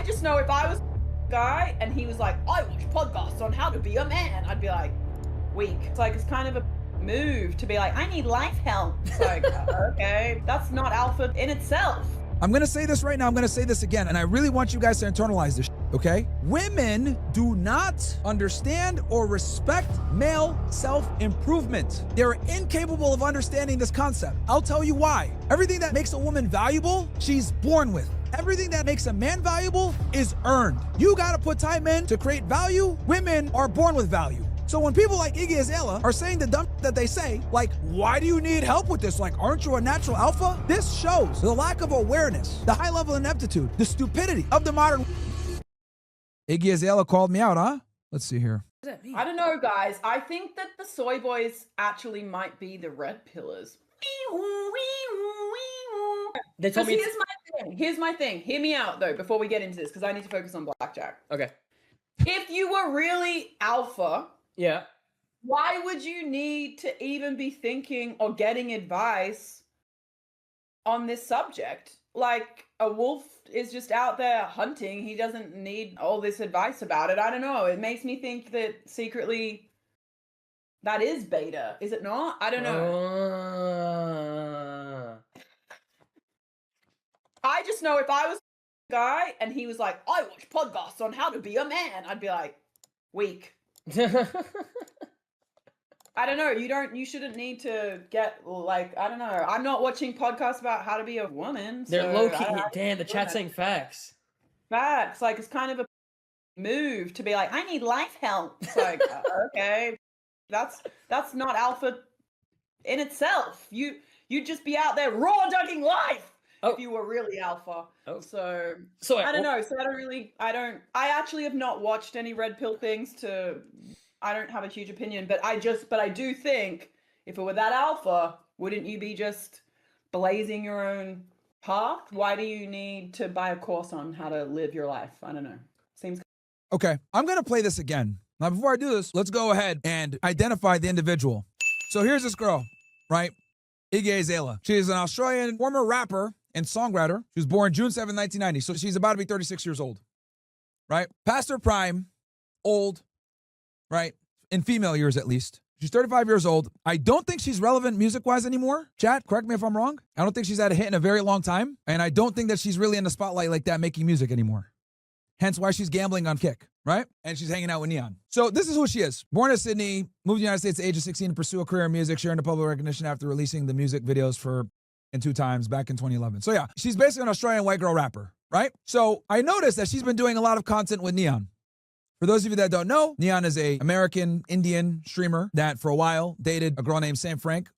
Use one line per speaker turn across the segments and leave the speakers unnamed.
just know if I was a guy and he was like, I watch podcasts on how to be a man, I'd be like, weak. It's like, it's kind of a move to be like, I need life help. It's like, okay, that's not alpha in itself.
I'm gonna say this right now, I'm gonna say this again, and I really want you guys to internalize this, okay? Women do not understand or respect male self-improvement. They're incapable of understanding this concept. I'll tell you why. Everything that makes a woman valuable, she's born with. Everything that makes a man valuable is earned. You gotta put time in to create value. Women are born with value. So when people like Iggy Azalea are saying the dumb that they say, like, why do you need help with this? Like, aren't you a natural alpha? This shows the lack of awareness, the high level of ineptitude, the stupidity of the modern. Iggy Azalea called me out, huh? Let's see here.
What does that mean? I don't know, guys. I think that the soy boys actually might be the red pillars.
They told me.
Here's my thing. Hear me out, though, before we get into this, because I need to focus on blackjack.
Okay.
If you were really alpha,
Yeah.
why would you need to even be thinking or getting advice on this subject? Like, a wolf is just out there hunting. He doesn't need all this advice about it. I don't know. It makes me think that secretly that is beta. Is it not? I don't know. I just know if I was a guy and he was like, I watch podcasts on how to be a man, I'd be like, weak. I don't know. You shouldn't need to get, like, I don't know. I'm not watching podcasts about how to be a woman.
They're
so
low-key. Damn, the chat's saying facts.
Facts. Like, it's kind of a move to be like, I need life help. It's like, okay, that's not alpha in itself. You'd just be out there raw dogging life if you were really alpha. So I don't know. So I actually have not watched any red pill things I don't have a huge opinion, but I do think if it were that alpha, wouldn't you be just blazing your own path? Why do you need to buy a course on how to live your life? I don't know. Seems
Okay, I'm gonna play this again. Now, before I do this, let's go ahead and identify the individual. So here's this girl, right? Iggy Azalea. She is an Australian former rapper and songwriter. She was born June 7, 1990, so she's about to be 36 years old, right? Past her prime, old, right? In female years, at least. She's 35 years old. I don't think she's relevant music-wise anymore. Chat, correct me if I'm wrong. I don't think she's had a hit in a very long time, and I don't think that she's really in the spotlight like that making music anymore. Hence why she's gambling on Kick, right? And she's hanging out with Neon. So this is who she is. Born in Sydney, moved to the United States at the age of 16 to pursue a career in music, sharing the public recognition after releasing the music videos in 2 times back in 2011. So yeah, she's basically an Australian white girl rapper, right? So I noticed that she's been doing a lot of content with Neon. For those of you that don't know, Neon is a American Indian streamer that for a while dated a girl named Sam Frank,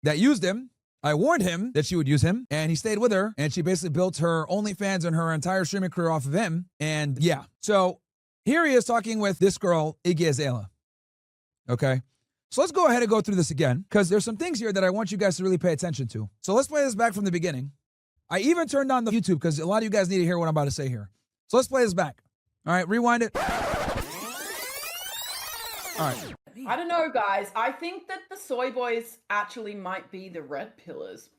that used him. I warned him that she would use him, and he stayed with her, and she basically built her OnlyFans and her entire streaming career off of him. And yeah, so here he is talking with this girl, Iggy Azalea. Okay, so let's go ahead and go through this again, because there's some things here that I want you guys to really pay attention to. So let's play this back from the beginning. I even turned on the YouTube, because a lot of you guys need to hear what I'm about to say here. So let's play this back. All right, rewind it. All right.
I don't know, guys. I think that the soy boys actually might be the red pillars.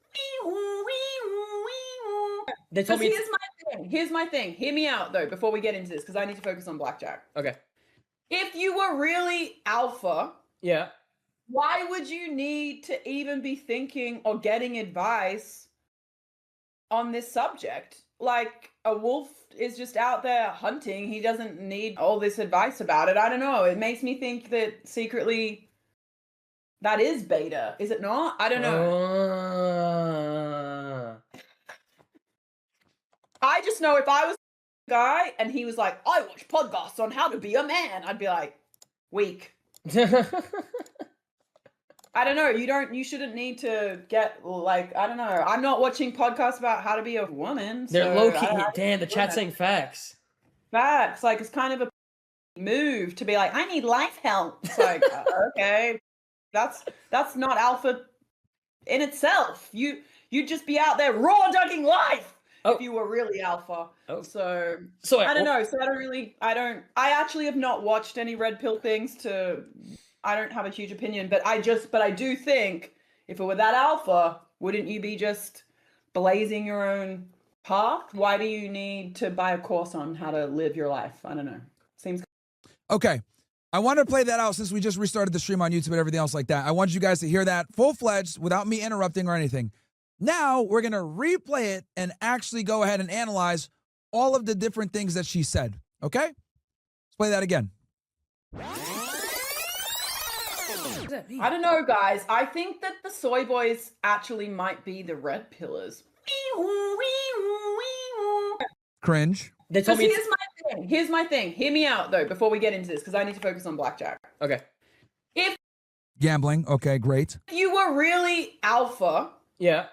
They told me.
Here's my thing. Hear me out, though, before we get into this, because I need to focus on blackjack.
Okay.
If you were really alpha,
yeah,
why would you need to even be thinking or getting advice on this subject? Like, a wolf is just out there hunting. He doesn't need all this advice about it. I don't know. It makes me think that secretly that is beta. Is it not? I don't know. I just know if I was a guy and he was like, I watch podcasts on how to be a man, I'd be like, weak. I don't know. You shouldn't need to get, like, I don't know. I'm not watching podcasts about how to be a woman.
They're low-key. Damn, the chat's saying facts.
Facts. Like, it's kind of a move to be like, I need life help. It's like, okay, that's not alpha in itself. You'd just be out there raw dogging life if you were really alpha. So I don't know. So I actually have not watched any red pill things I don't have a huge opinion, but I do think if it were that alpha, wouldn't you be just blazing your own path? Why do you need to buy a course on how to live your life? I don't know. Seems
Okay. I wanted to play that out since we just restarted the stream on YouTube and everything else like that. I want you guys to hear that full-fledged without me interrupting or anything. Now we're going to replay it and actually go ahead and analyze all of the different things that she said. Okay? Let's play that again.
I don't know, guys. I think that the soy boys actually might be the red pillars.
Cringe.
They told me.
Here's my thing. Here's my thing. Hear me out, though, before we get into this, because I need to focus on blackjack.
Okay.
If
Gambling. Okay, great.
you were really alpha,
Yeah.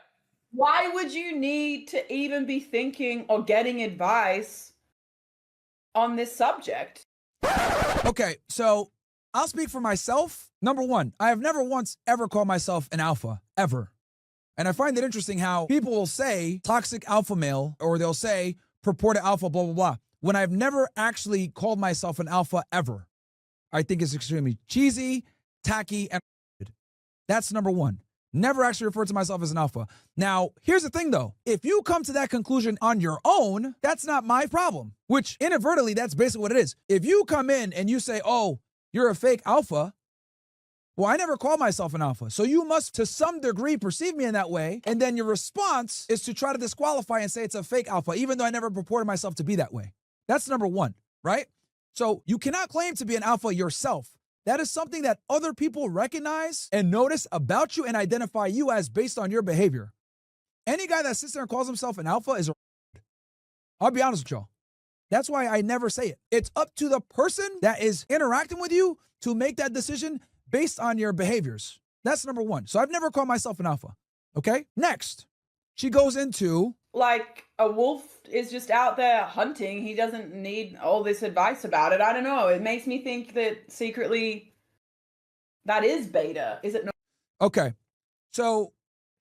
why would you need to even be thinking or getting advice on this subject?
Okay, so I'll speak for myself. Number one, I have never once ever called myself an alpha, ever. And I find it interesting how people will say toxic alpha male, or they'll say purported alpha, blah, blah, blah, when I've never actually called myself an alpha ever. I think it's extremely cheesy, tacky, and that's number one. Never actually referred to myself as an alpha. Now, here's the thing though. If you come to that conclusion on your own, that's not my problem, which inadvertently, that's basically what it is. If you come in and you say, oh, you're a fake alpha, well, I never called myself an alpha. So you must, to some degree, perceive me in that way. And then your response is to try to disqualify and say it's a fake alpha, even though I never purported myself to be that way. That's number one, right? So you cannot claim to be an alpha yourself. That is something that other people recognize and notice about you and identify you as based on your behavior. Any guy that sits there and calls himself an alpha is a... I'll be honest with y'all. That's why I never say it. It's up to the person that is interacting with you to make that decision based on your behaviors. That's number one. So I've never called myself an alpha. Okay? Next, she goes into...
Like, a wolf is just out there hunting. He doesn't need all this advice about it. I don't know. It makes me think that secretly that is beta. Is it not?
Okay. So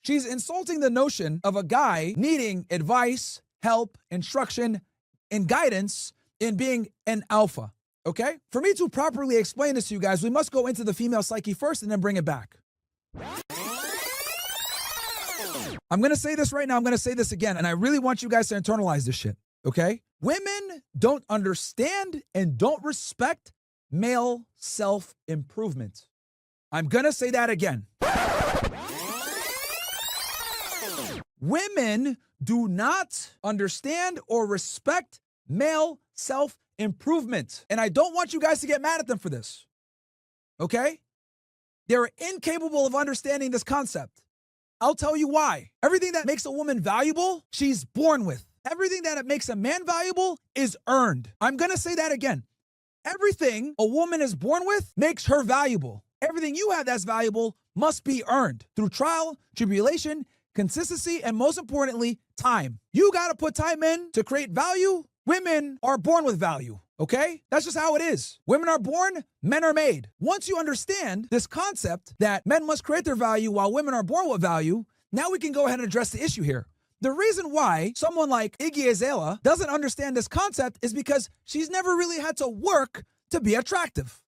she's insulting the notion of a guy needing advice, help, instruction, and guidance in being an alpha. Okay? For me to properly explain this to you guys, we must go into the female psyche first and then bring it back. I'm going to say this right now. I'm going to say this again. And I really want you guys to internalize this shit. Okay? Women don't understand and don't respect male self-improvement. I'm going to say that again. Women do not understand or respect male self-improvement. And I don't want you guys to get mad at them for this. Okay? They're incapable of understanding this concept. I'll tell you why. Everything that makes a woman valuable, she's born with. Everything that makes a man valuable is earned. I'm going to say that again. Everything a woman is born with makes her valuable. Everything you have that's valuable must be earned through trial, tribulation, consistency, and most importantly, time. You got to put time in to create value. Women are born with value. Okay? That's just how it is. Women are born, men are made. Once you understand this concept that men must create their value while women are born with value, now we can go ahead and address the issue here. The reason why someone like Iggy Azalea doesn't understand this concept is because she's never really had to work to be attractive.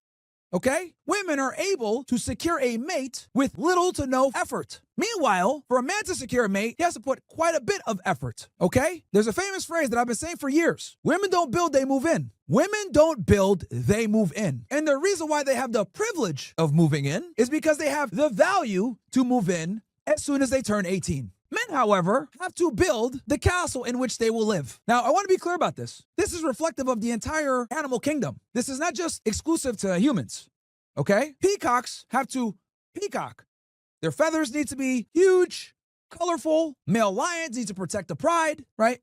Okay? Women are able to secure a mate with little to no effort. Meanwhile, for a man to secure a mate, he has to put quite a bit of effort. Okay? There's a famous phrase that I've been saying for years. Women don't build, they move in. Women don't build, they move in. And the reason why they have the privilege of moving in is because they have the value to move in as soon as they turn 18. Men, however, have to build the castle in which they will live. Now, I want to be clear about this. This is reflective of the entire animal kingdom. This is not just exclusive to humans, okay? Peacocks have to peacock. Their feathers need to be huge, colorful. Male lions need to protect the pride, right?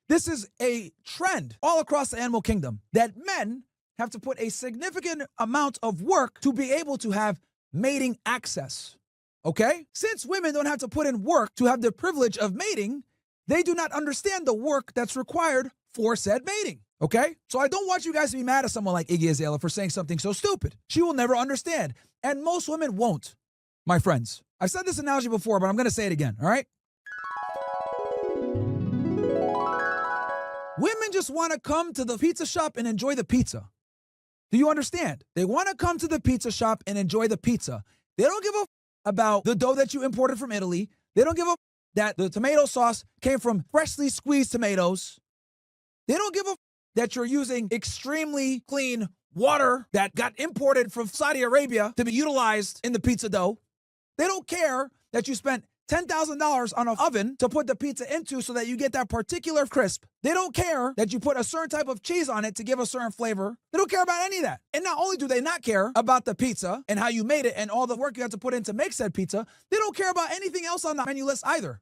This is a trend all across the animal kingdom that men have to put a significant amount of work to be able to have mating access. Okay? Since women don't have to put in work to have the privilege of mating, they do not understand the work that's required for said mating. Okay? So I don't want you guys to be mad at someone like Iggy Azalea for saying something so stupid. She will never understand. And most women won't, my friends. I've said this analogy before, but I'm going to say it again, all right? Women just want to come to the pizza shop and enjoy the pizza. Do you understand? They want to come to the pizza shop and enjoy the pizza. They don't give a about the dough that you imported from Italy. They don't give a that the tomato sauce came from freshly squeezed tomatoes. They don't give a that you're using extremely clean water that got imported from Saudi Arabia to be utilized in the pizza dough. They don't care that you spent $10,000 on an oven to put the pizza into so that you get that particular crisp. They don't care that you put a certain type of cheese on it to give a certain flavor. They don't care about any of that. And not only do they not care about the pizza and how you made it and all the work you have to put in to make said pizza, they don't care about anything else on the menu list either.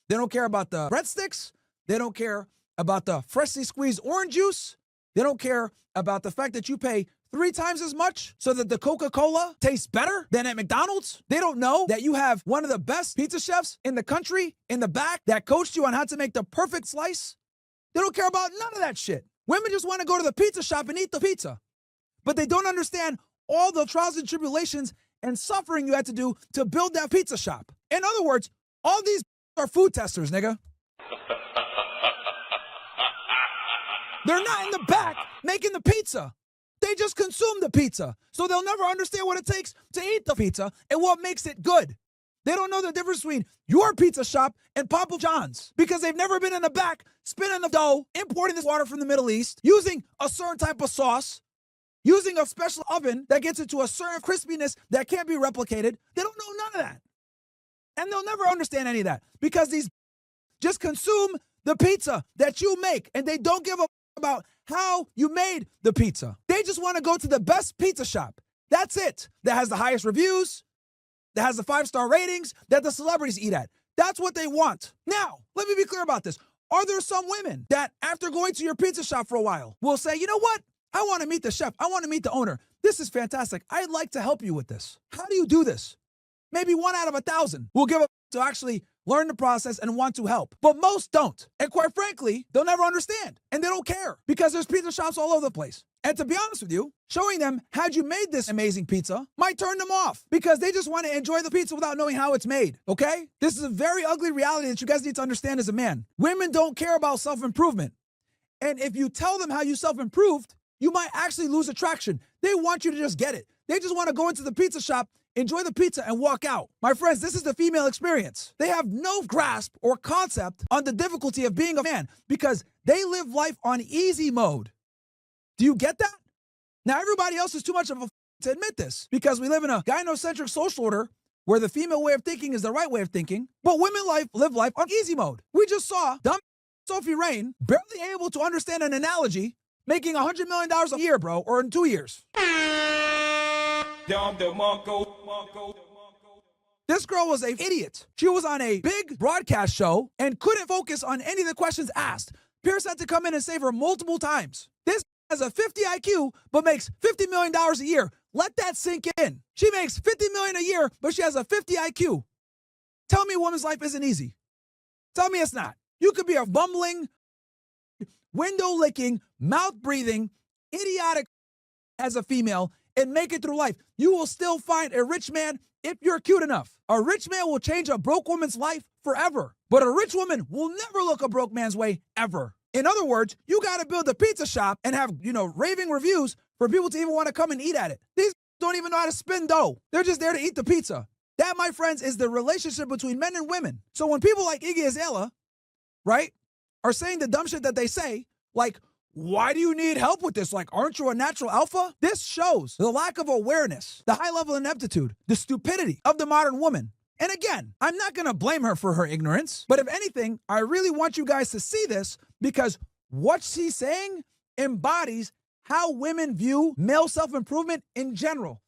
They don't care about the breadsticks. They don't care about the freshly squeezed orange juice. They don't care about the fact that you pay 3 times as much so that the Coca-Cola tastes better than at McDonald's. They don't know that you have one of the best pizza chefs in the country in the back that coached you on how to make the perfect slice. They don't care about none of that shit. Women just want to go to the pizza shop and eat the pizza. But they don't understand all the trials and tribulations and suffering you had to do to build that pizza shop. In other words, all these are food testers, nigga. They're not in the back making the pizza. They just consume the pizza. So they'll never understand what it takes to eat the pizza and what makes it good. They don't know the difference between your pizza shop and Papa John's because they've never been in the back spinning the dough, importing this water from the Middle East, using a certain type of sauce, using a special oven that gets into a certain crispiness that can't be replicated. They don't know none of that. And they'll never understand any of that because these just consume the pizza that you make and they don't give a about how you made the pizza. They just want to go to the best pizza shop. That's it. That has the highest reviews, that has the 5-star ratings, that the celebrities eat at. That's what they want. Now, let me be clear about this. Are there some women that after going to your pizza shop for a while will say, you know what? I want to meet the chef. I want to meet the owner. This is fantastic. I'd like to help you with this. How do you do this? Maybe 1 out of 1,000 will give up to actually learn the process and want to help. But most don't. And quite frankly, they'll never understand. And they don't care because there's pizza shops all over the place. And to be honest with you, showing them how you made this amazing pizza might turn them off because they just want to enjoy the pizza without knowing how it's made, okay? This is a very ugly reality that you guys need to understand as a man. Women don't care about self-improvement. And if you tell them how you self-improved, you might actually lose attraction. They want you to just get it. They just want to go into the pizza shop, enjoy the pizza, and walk out. My friends, this is the female experience. They have no grasp or concept on the difficulty of being a man because they live life on easy mode. Do you get that? Now, everybody else is too much of a to admit this because we live in a gynocentric social order where the female way of thinking is the right way of thinking, but women live life on easy mode. We just saw dumb Sophie Rain barely able to understand an analogy making $100 million a year, bro, or in 2 years. This girl was an idiot. She was on a big broadcast show and couldn't focus on any of the questions asked. Pierce had to come in and save her multiple times. This has a 50 IQ, but makes $50 million a year. Let that sink in. She makes $50 million a year, but she has a 50 IQ. Tell me a woman's life isn't easy. Tell me it's not. You could be a bumbling, window-licking, mouth-breathing, idiotic as a female and make it through life. You will still find a rich man if you're cute enough. A rich man will change a broke woman's life forever. But a rich woman will never look a broke man's way, ever. In other words, you got to build a pizza shop and have, raving reviews for people to even want to come and eat at it. These don't even know how to spin dough. They're just there to eat the pizza. That, my friends, is the relationship between men and women. So when people like Iggy Azalea, right, are saying the dumb shit that they say, like, why do you need help with this? Like, aren't you a natural alpha? This shows the lack of awareness, the high level of ineptitude, the stupidity of the modern woman. And again, I'm not going to blame her for her ignorance, but if anything, I really want you guys to see this because what she's saying embodies how women view male self-improvement in general.